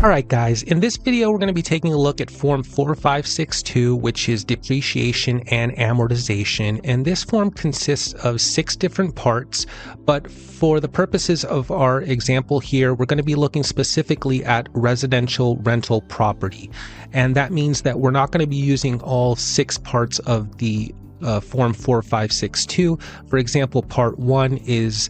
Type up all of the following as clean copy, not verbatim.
Alright guys, in this video we're going to be taking a look at Form 4562, which is depreciation and amortization, and this form consists of 6 different parts, but for the purposes of our example here, we're going to be looking specifically at residential rental property, and that means that we're not going to be using all 6 parts of the Form 4562. For example, Part 1 is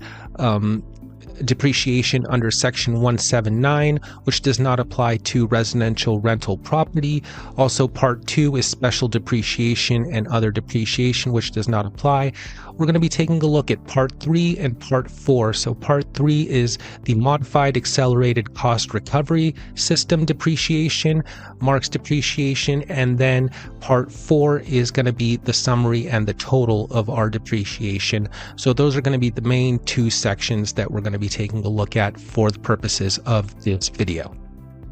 depreciation under Section 179, which does not apply to residential rental property. Also, Part 2 is special depreciation and other depreciation, which does not apply. We're going to be taking a look at Part 3 and Part 4. So Part 3 is the modified accelerated cost recovery system depreciation, marks depreciation, and then Part 4 is going to be the summary and the total of our depreciation. So those are going to be the main 2 sections that we're going to be taking a look at for the purposes of this video.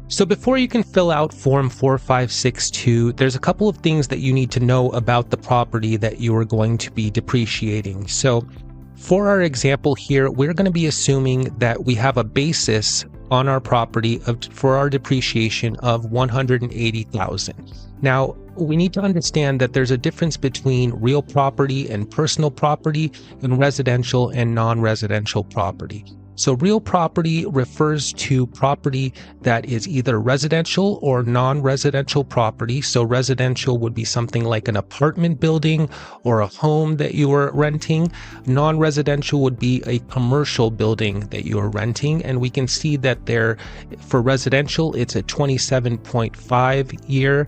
So before you can fill out Form 4562, there's a couple of things that you need to know about the property that you are going to be depreciating. So for our example here, we're going to be assuming that we have a basis on our property for our depreciation of $180,000. Now, we need to understand that there's a difference between real property and personal property and residential and non-residential property. So real property refers to property that is either residential or non-residential property. So residential would be something like an apartment building or a home that you are renting. Non-residential would be a commercial building that you are renting. And we can see that for residential, it's a 27.5 year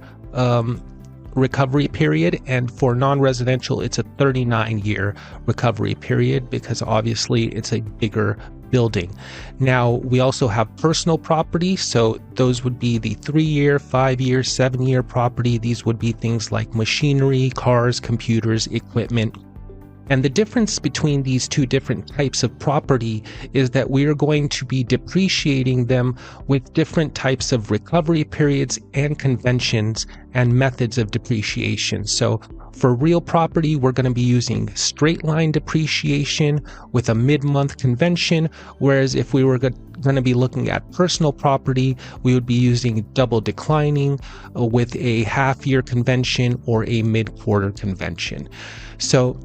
recovery period, and for non-residential it's a 39-year recovery period because obviously it's a bigger building. Now we also have personal property, so those would be the 3-year, 5-year, 7-year property. These would be things like machinery, cars, computers, equipment. And the difference between these 2 different types of property is that we are going to be depreciating them with different types of recovery periods and conventions and methods of depreciation. So for real property, we're going to be using straight line depreciation with a mid-month convention, whereas if we were going to be looking at personal property, we would be using double declining with a half-year convention or a mid-quarter convention. So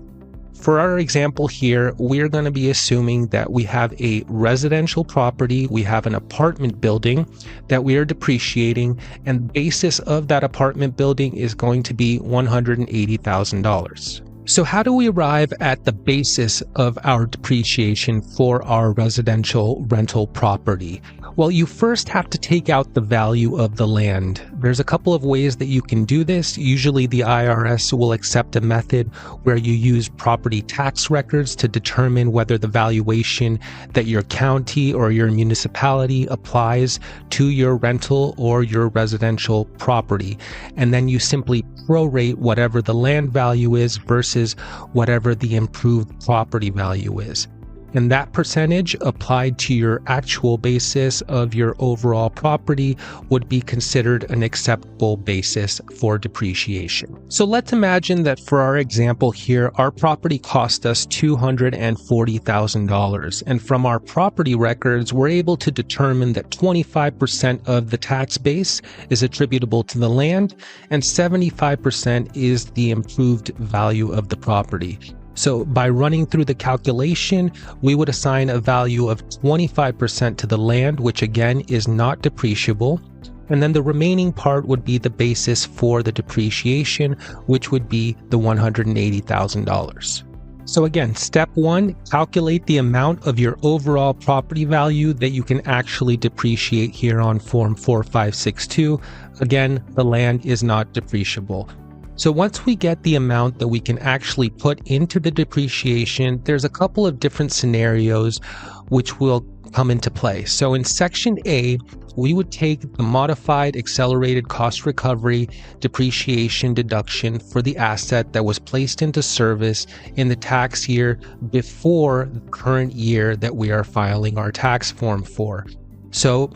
for our example here, we're going to be assuming that we have a residential property, we have an apartment building that we are depreciating, and the basis of that apartment building is going to be $180,000. So how do we arrive at the basis of our depreciation for our residential rental property? Well, you first have to take out the value of the land. There's a couple of ways that you can do this. Usually the IRS will accept a method where you use property tax records to determine whether the valuation that your county or your municipality applies to your rental or your residential property. And then you simply prorate whatever the land value is versus whatever the improved property value is. And that percentage applied to your actual basis of your overall property would be considered an acceptable basis for depreciation. So let's imagine that for our example here, our property cost us $240,000. And from our property records, we're able to determine that 25% of the tax base is attributable to the land and 75% is the improved value of the property. So by running through the calculation, we would assign a value of 25% to the land, which again is not depreciable. And then the remaining part would be the basis for the depreciation, which would be the $180,000. So again, step 1, calculate the amount of your overall property value that you can actually depreciate here on Form 4562. Again, the land is not depreciable. So once we get the amount that we can actually put into the depreciation, there's a couple of different scenarios which will come into play. So in Section A, we would take the modified accelerated cost recovery depreciation deduction for the asset that was placed into service in the tax year before the current year that we are filing our tax form for. So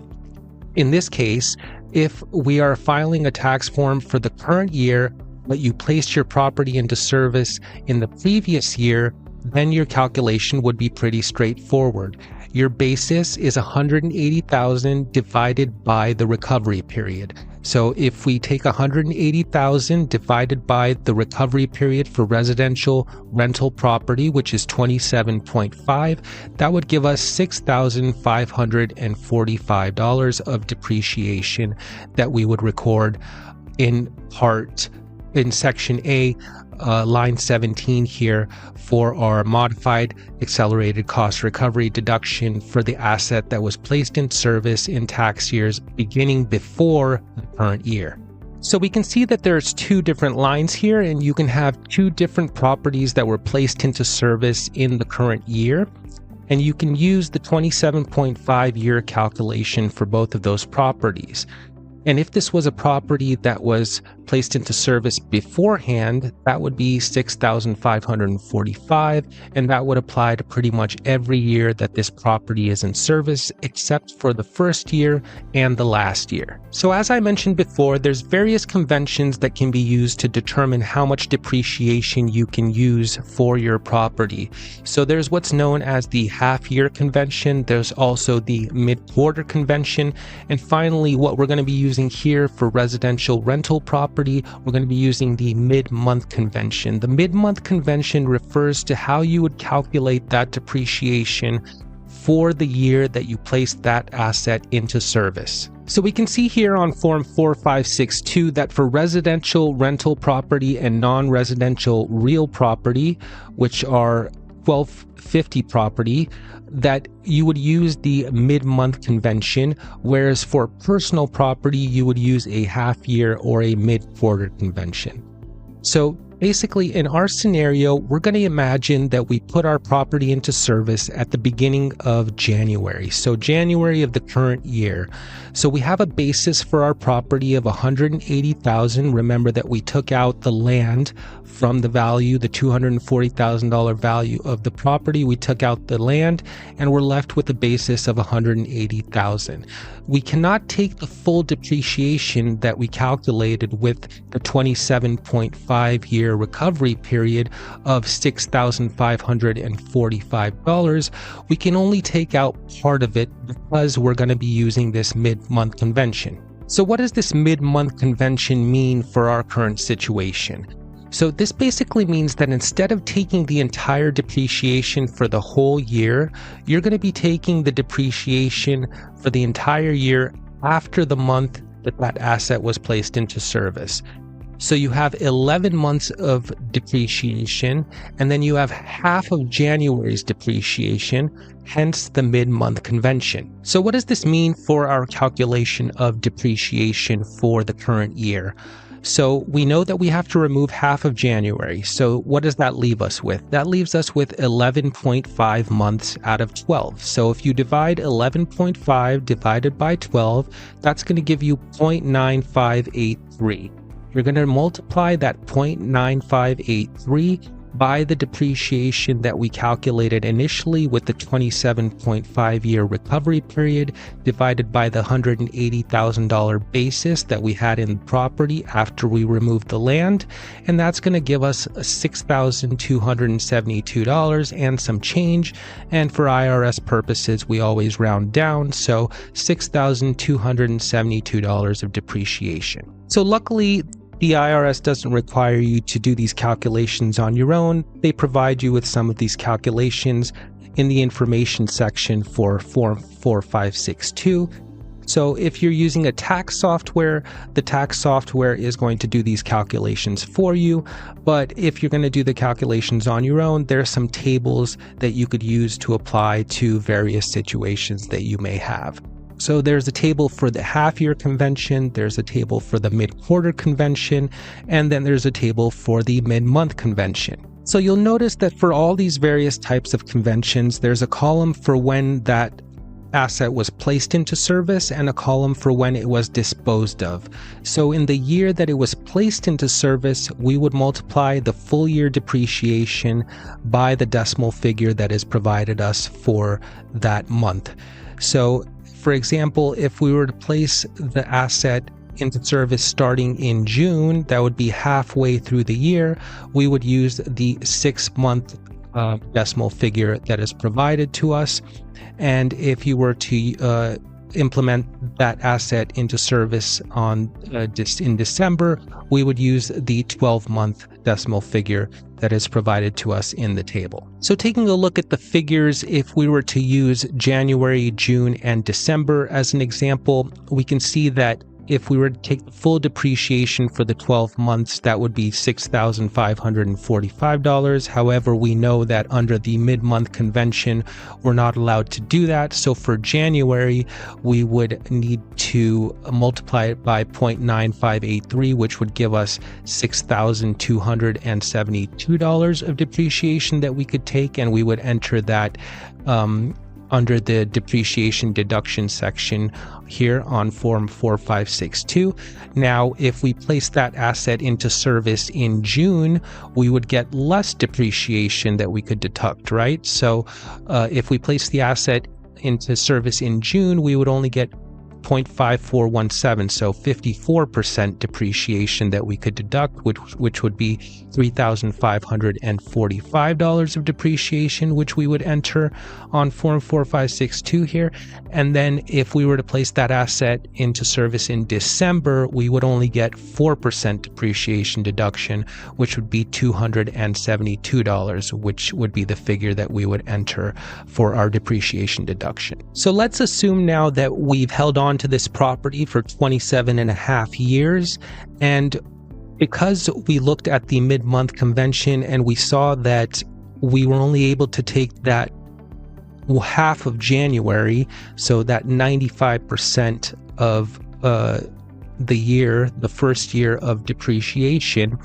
in this case, if we are filing a tax form for the current year, but you placed your property into service in the previous year, then your calculation would be pretty straightforward. your basis is 180,000 divided by the recovery period. So if we take 180,000 divided by the recovery period for residential rental property, which is 27.5, that would give us $6,545 of depreciation that we would record in section A, line 17 here, for our modified accelerated cost recovery deduction for the asset that was placed in service in tax years beginning before the current year. So we can see that there's two different lines here, and you can have two different properties that were placed into service in the current year, and you can use the 27.5 year calculation for both of those properties. And if this was a property that was placed into service beforehand, that would be $6,545, and that would apply to pretty much every year that this property is in service, except for the first year and the last year. So as I mentioned before, there's various conventions that can be used to determine how much depreciation you can use for your property. So there's what's known as the half-year convention, there's also the mid-quarter convention, and finally what we're going to be using here for residential rental property, we're going to be using the mid-month convention. The mid-month convention refers to how you would calculate that depreciation for the year that you placed that asset into service. So we can see here on Form 4562 that for residential rental property and non-residential real property, which are 1250 property, that you would use the mid-month convention, whereas for personal property, you would use a half-year or a mid-quarter convention. So basically, in our scenario, we're going to imagine that we put our property into service at the beginning of January, so January of the current year. So we have a basis for our property of $180,000. Remember that we took out the land from the value, the $240,000 value of the property. We took out the land, and we're left with a basis of $180,000. We cannot take the full depreciation that we calculated with the 27.5 year recovery period of $6,545. We can only take out part of it because we're going to be using this mid-month convention. So what does this mid-month convention mean for our current situation? So this basically means that instead of taking the entire depreciation for the whole year, you're going to be taking the depreciation for the entire year after the month that that asset was placed into service. So you have 11 months of depreciation, and then you have half of January's depreciation, hence the mid-month convention. So what does this mean for our calculation of depreciation for the current year? So we know that we have to remove half of January. So what does that leave us with? That leaves us with 11.5 months out of 12. So if you divide 11.5 divided by 12, that's going to give you 0.9583. You're going to multiply that 0.9583 by the depreciation that we calculated initially with the 27.5 year recovery period divided by the $180,000 basis that we had in the property after we removed the land, and that's going to give us $6,272 and some change, and for IRS purposes we always round down, so $6,272 of depreciation. So luckily, the IRS doesn't require you to do these calculations on your own. They provide you with some of these calculations in the information section for Form 4562. So if you're using a tax software, the tax software is going to do these calculations for you. But if you're going to do the calculations on your own, there are some tables that you could use to apply to various situations that you may have. So there's a table for the half-year convention, there's a table for the mid-quarter convention, and then there's a table for the mid-month convention. So you'll notice that for all these various types of conventions, there's a column for when that asset was placed into service and a column for when it was disposed of. So in the year that it was placed into service, we would multiply the full year depreciation by the decimal figure that is provided us for that month. So for example, if we were to place the asset into service starting in June, that would be halfway through the year, we would use the 6-month decimal figure that is provided to us. And if you were to implement that asset into service in December, we would use the 12-month decimal figure that is provided to us in the table. So taking a look at the figures, if we were to use January, June, and December as an example, we can see that if we were to take the full depreciation for the 12 months, that would be $6,545. However, we know that under the mid-month convention, we're not allowed to do that. So for January, we would need to multiply it by 0.9583, which would give us $6,272 of depreciation that we could take, and we would enter that under the depreciation deduction section here on form 4562. Now, if we place that asset into service in June, we would get less depreciation that we could deduct, right? So if we place the asset into service in June, we would only get 0.5417, so 54% depreciation that we could deduct, which would be $3,545 of depreciation, which we would enter on form 4562 here. And then if we were to place that asset into service in December, we would only get 4% depreciation deduction, which would be $272, which would be the figure that we would enter for our depreciation deduction. So let's assume now that we've held on to this property for 27 and a half years, and because we looked at the mid-month convention and we saw that we were only able to take that half of January, so that 95% of the year, the first year of depreciation.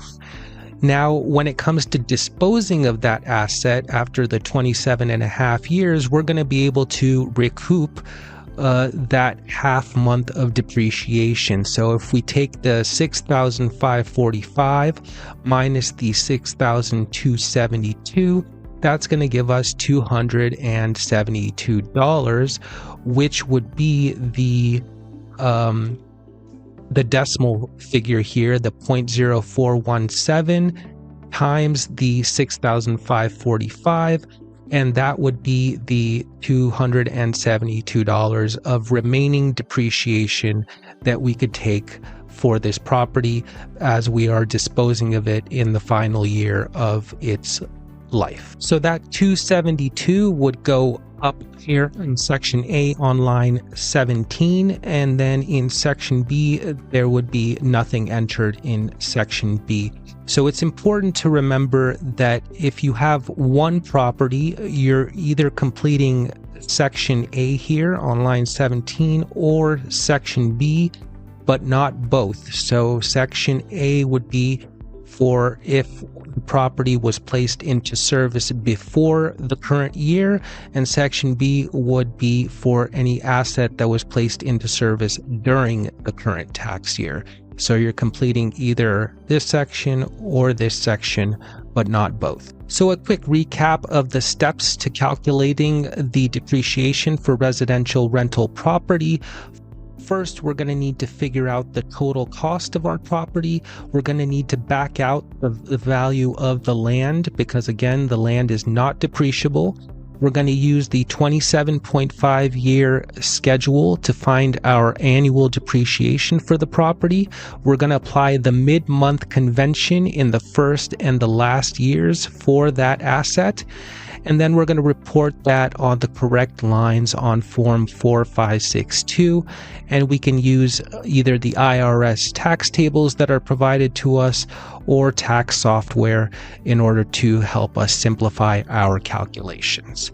Now, when it comes to disposing of that asset after the 27 and a half years, we're going to be able to recoup that half month of depreciation. So if we take the 6,545 minus the 6,272, that's going to give us $272, which would be the decimal figure here, the 0.0417 times the 6,545, and that would be the $272 of remaining depreciation that we could take for this property as we are disposing of it in the final year of its life. So that 272 would go up here in section A on line 17, and then in section B there would be nothing entered in section B. So it's important to remember that if you have one property, you're either completing section A here on line 17 or section B, but not both. So section A would be for if the property was placed into service before the current year, and section B would be for any asset that was placed into service during the current tax year. So you're completing either this section or this section, but not both. So a quick recap of the steps to calculating the depreciation for residential rental property. First, we're going to need to figure out the total cost of our property. We're going to need to back out the value of the land because, again, the land is not depreciable. We're going to use the 27.5 year schedule to find our annual depreciation for the property. We're going to apply the mid-month convention in the first and the last years for that asset. And then we're going to report that on the correct lines on form 4562. And we can use either the IRS tax tables that are provided to us or tax software in order to help us simplify our calculations.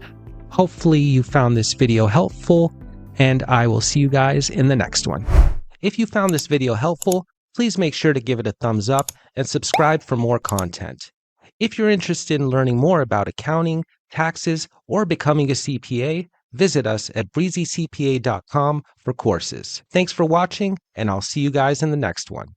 Hopefully you found this video helpful, and I will see you guys in the next one. If you found this video helpful, please make sure to give it a thumbs up and subscribe for more content. If you're interested in learning more about accounting, taxes, or becoming a CPA, visit us at breezycpa.com for courses. Thanks for watching, and I'll see you guys in the next one.